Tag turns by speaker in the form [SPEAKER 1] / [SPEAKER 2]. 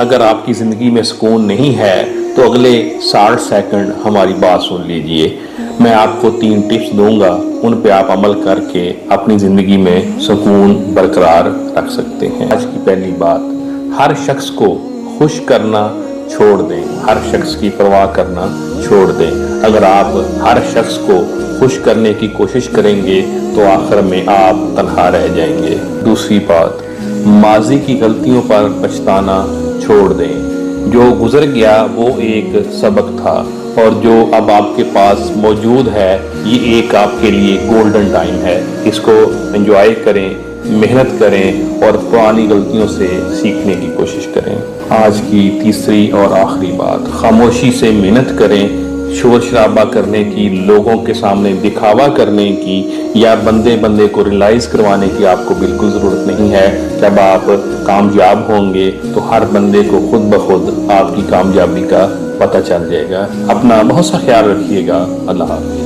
[SPEAKER 1] اگر آپ کی زندگی میں سکون نہیں ہے تو اگلے 60 سیکنڈ ہماری بات سن لیجئے. میں آپ کو 3 ٹپس دوں گا، ان پہ آپ عمل کر کے اپنی زندگی میں سکون برقرار رکھ سکتے ہیں. آج کی پہلی بات، ہر شخص کو خوش کرنا چھوڑ دیں، ہر شخص کی پرواہ کرنا چھوڑ دیں. اگر آپ ہر شخص کو خوش کرنے کی کوشش کریں گے تو آخر میں آپ تنہا رہ جائیں گے. دوسری بات، ماضی کی غلطیوں پر پچھتانا چھوڑ دیں. جو گزر گیا وہ ایک سبق تھا، اور جو اب آپ کے پاس موجود ہے یہ ایک آپ کے لیے گولڈن ٹائم ہے. اس کو انجوائے کریں، محنت کریں اور پرانی غلطیوں سے سیکھنے کی کوشش کریں. آج کی تیسری اور آخری بات، خاموشی سے محنت کریں. شور شرابہ کرنے کی، لوگوں کے سامنے دکھاوا کرنے کی یا بندے کو ریلائز کروانے کی آپ کو بالکل ضرورت نہیں ہے. جب آپ کامیاب ہوں گے تو ہر بندے کو خود بخود آپ کی کامیابی کا پتہ چل جائے گا. اپنا بہت سا خیال رکھیے گا. اللہ حافظ.